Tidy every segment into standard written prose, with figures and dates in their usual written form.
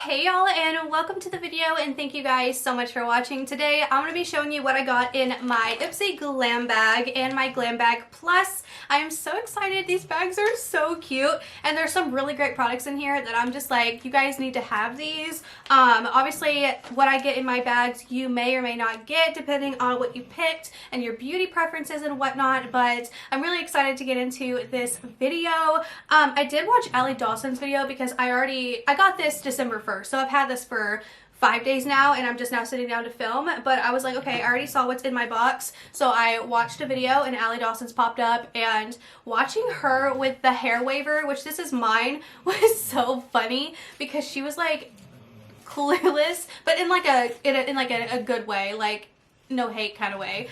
Hey y'all, and welcome to the video, and thank you guys so much for watching. Today I'm going to be showing you what I got in my Ipsy Glam Bag and my Glam Bag Plus. I am so excited. These bags are so cute, and there's some really great products in here that I'm just like, you guys need to have these. Obviously what I get in my bags you may or may not get depending on what you picked and your beauty preferences and whatnot, but I'm really excited to get into this video. I did watch Allie Dawson's video because I got this December 1st. So I've had this for 5 days now, and I'm just now sitting down to film, but I was like, okay, I already saw what's in my box, so I watched a video and Allie Dawson's popped up, and watching her with the hair waver, which this is mine, was so funny because she was like clueless, but in like a good way, like no hate kind of way.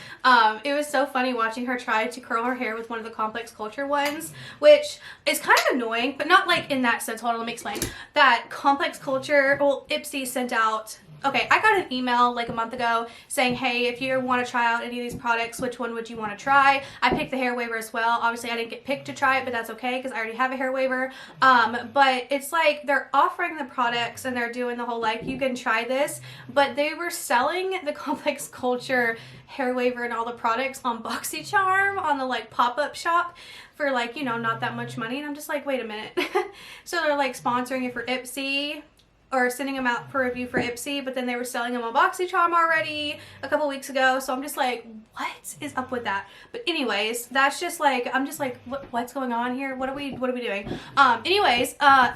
It was so funny watching her try to curl her hair with one of the Complex Culture ones, which is kind of annoying, but not like in that sense. Hold on, let me explain. That Complex Culture, well, Ipsy sent out, okay, I got an email like a month ago saying, hey, if you want to try out any of these products, which one would you want to try? I picked the hair waver as well. Obviously I didn't get picked to try it, but that's okay because I already have a hair waver. But it's like they're offering the products and they're doing the whole like, you can try this, but they were selling the Complex Culture hair waver and all the products on BoxyCharm on the like pop-up shop for like, you know, not that much money. And I'm just like, wait a minute. So they're like sponsoring it for Ipsy, or sending them out for review for Ipsy, but then they were selling them on BoxyCharm already a couple weeks ago, so I'm just like, what is up with that? But anyways, that's just like, I'm just like, what's going on here? What are we doing? Anyways,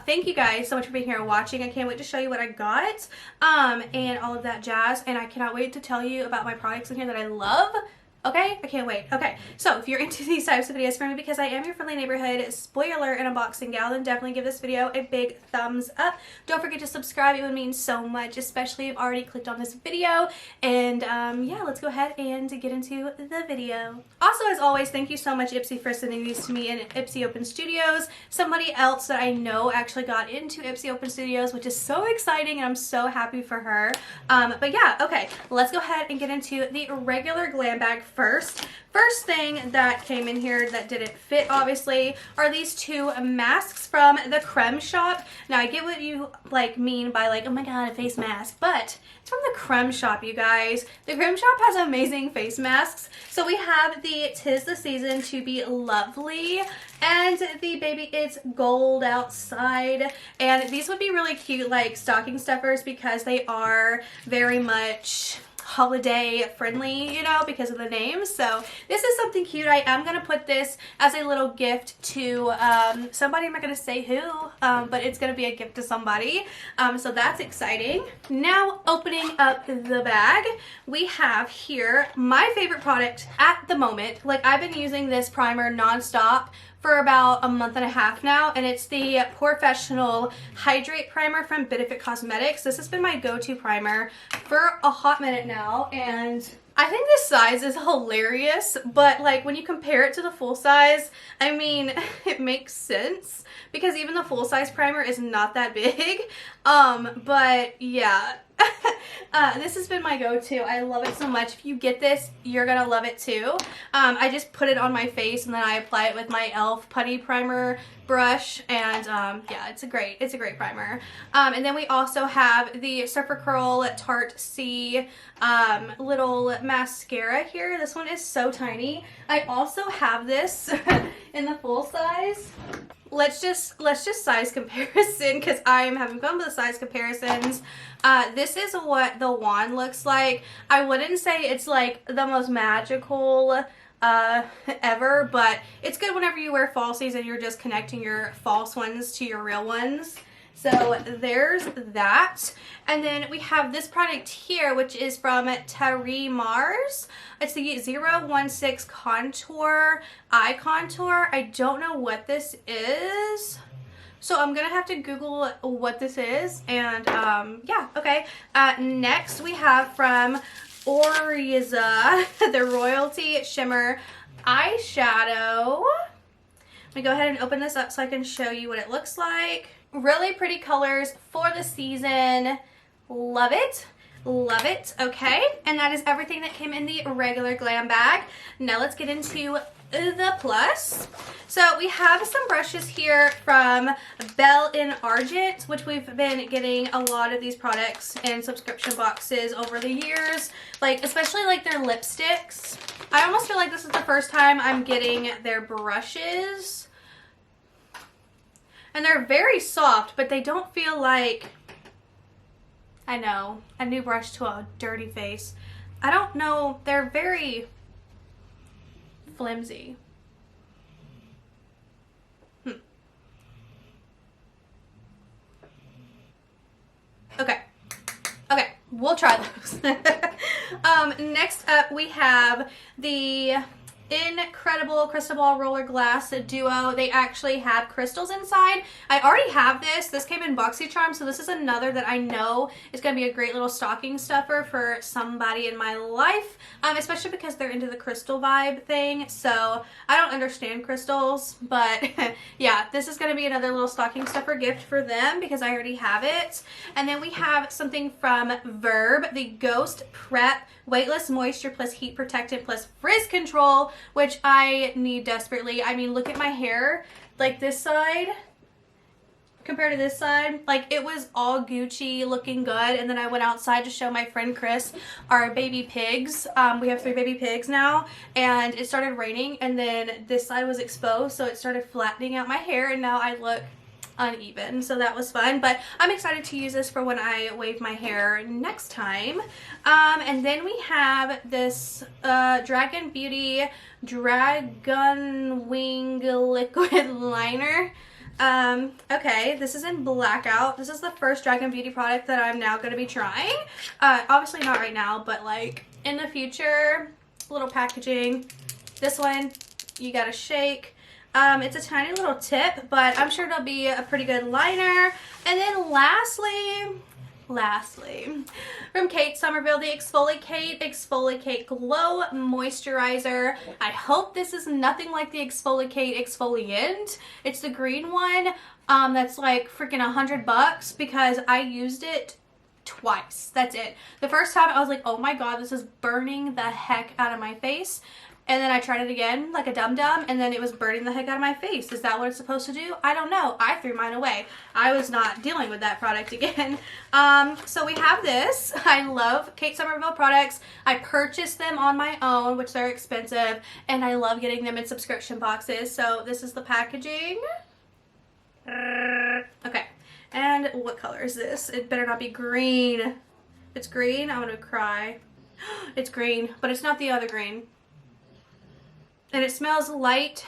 thank you guys so much for being here and watching. I can't wait to show you what I got, and all of that jazz, and I cannot wait to tell you about my products in here that I love. Okay, I can't wait. Okay, so if you're into these types of videos for me, because I am your friendly neighborhood spoiler and unboxing gal, then definitely give this video a big thumbs up. Don't forget to subscribe. It would mean so much, especially if you've already clicked on this video. And yeah, let's go ahead and get into the video. Also, as always, thank you so much, Ipsy, for sending these to me in Ipsy Open Studios. Somebody else that I know actually got into Ipsy Open Studios, which is so exciting, and I'm so happy for her. But yeah, okay, let's go ahead and get into the regular Glam Bag first. First thing that came in here that didn't fit, obviously, are these two masks from the Creme Shop. Now, I get what you like mean by like, oh my god, a face mask, but it's from the Creme Shop, you guys. The Creme Shop has amazing face masks. So we have the 'Tis the Season to Be Lovely and the Baby It's Gold Outside. And these would be really cute like stocking stuffers because they are very much holiday friendly, you know, because of the name. So this is something cute. I am going to put this as a little gift to somebody. I'm not going to say who, but it's going to be a gift to somebody. So that's exciting. Now, opening up the bag, we have here my favorite product at the moment. Like, I've been using this primer nonstop for about a month and a half now, and it's the Porefessional Hydrate primer from Benefit Cosmetics. This has been my go-to primer for a hot minute now, and I think this size is hilarious, but like when you compare it to the full size, I mean, it makes sense because even the full size primer is not that big. But yeah. This has been my go-to. I love it so much. If you get this, you're gonna love it too. I just put it on my face and then I apply it with my e.l.f. putty primer brush, and yeah, it's a great primer. And then we also have the Surfer Curl Tarte C little mascara here. This one is so tiny. I also have this in the full size. Let's just size comparison because I am having fun with the size comparisons. This is what the wand looks like. I wouldn't say it's like the most magical ever, but it's good whenever you wear falsies and you're just connecting your false ones to your real ones. So there's that. And then we have this product here, which is from Terry Mars. It's the 016 Contour Eye Contour. I don't know what this is, so I'm gonna have to Google what this is. And yeah, okay. Next we have from Oriza, the Royalty Shimmer eyeshadow. Let me go ahead and open this up so I can show you what it looks like. Really pretty colors for the season. Love it. Love it. Okay, and that is everything that came in the regular Glam Bag. Now let's get into the Plus. So we have some brushes here from Belle in Argent, which we've been getting a lot of these products in subscription boxes over the years, like especially like their lipsticks. I almost feel like this is the first time I'm getting their brushes, and they're very soft, but they don't feel like, I know, a new brush to a dirty face. I don't know, they're very flimsy. Okay, we'll try those. Next up we have the incredible Crystal Ball Roller Glass Duo. They actually have crystals inside. I already have this. This came in BoxyCharm, so this is another that I know is going to be a great little stocking stuffer for somebody in my life, especially because they're into the crystal vibe thing. So I don't understand crystals, but yeah, this is going to be another little stocking stuffer gift for them because I already have it. And then we have something from Verb, the Ghost Prep Weightless Moisture plus Heat Protectant plus Frizz Control, which I need desperately. I mean, look at my hair. Like this side compared to this side, like it was all Gucci looking good, and then I went outside to show my friend Chris our baby pigs. We have 3 baby pigs now, and it started raining, and then this side was exposed, so it started flattening out my hair, and now I look uneven. So that was fun, but I'm excited to use this for when I wave my hair next time. And then we have this Dragon Beauty Dragon Wing Liquid Liner. Okay, this is in Blackout. This is the first Dragon Beauty product that I'm now going to be trying. Obviously not right now, but like in the future. Little packaging. This one, you gotta shake. It's a tiny little tip, but I'm sure it'll be a pretty good liner. And then lastly, from Kate Somerville, the Exfoliate Glow Moisturizer. I hope this is nothing like the Exfoliate Exfoliant. It's the green one that's like freaking $100 because I used it twice. That's it. The first time I was like, oh my god, this is burning the heck out of my face. And then I tried it again like a dum-dum, and then it was burning the heck out of my face. Is that what it's supposed to do? I don't know. I threw mine away. I was not dealing with that product again. So we have this. I love Kate Somerville products. I purchased them on my own, which they're expensive, and I love getting them in subscription boxes. So this is the packaging. Okay. And what color is this? It better not be green. If it's green, I'm gonna cry. It's green, but it's not the other green. And it smells light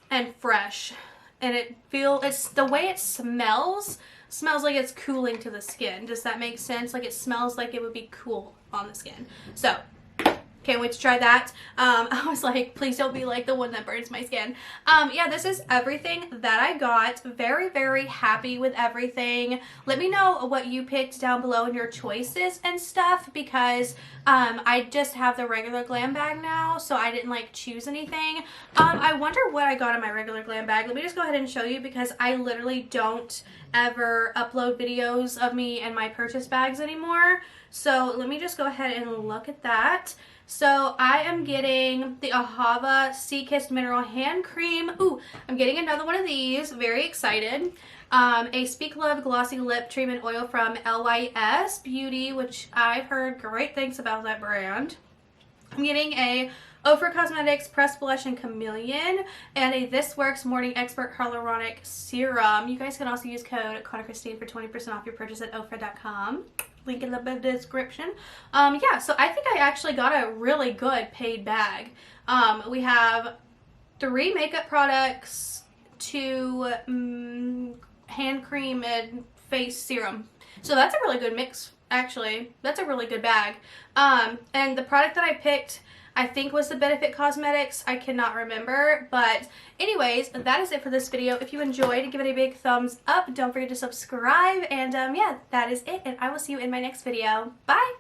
and fresh. And it's the way it smells like it's cooling to the skin. Does that make sense? Like it smells like it would be cool on the skin. So, can't wait to try that. I was like, please don't be like the one that burns my skin. Yeah, this is everything that I got. Very, very happy with everything. Let me know what you picked down below in your choices and stuff, because I just have the regular Glam Bag now, so I didn't like choose anything. I wonder what I got in my regular Glam Bag. Let me just go ahead and show you, because I literally don't ever upload videos of me and my purchase bags anymore. So let me just go ahead and look at that. So I am getting the Ahava Sea Kissed Mineral Hand Cream. Ooh, I'm getting another one of these. Very excited. A Speak Love Glossy Lip Treatment Oil from LYS Beauty, which I've heard great things about that brand. I'm getting a Ofra Cosmetics Press Blush and Chameleon, and a This Works Morning Expert Hyaluronic Serum. You guys can also use code Krystyn for 20% off your purchase at ofra.com. Link in the description. Yeah, so I think I actually got a really good paid bag. We have 3 makeup products, 2 hand cream and face serum. So that's a really good mix, actually. That's a really good bag. And the product that I picked, I think, was the Benefit Cosmetics. I cannot remember. But anyways, that is it for this video. If you enjoyed, give it a big thumbs up. Don't forget to subscribe. And yeah, that is it. And I will see you in my next video. Bye!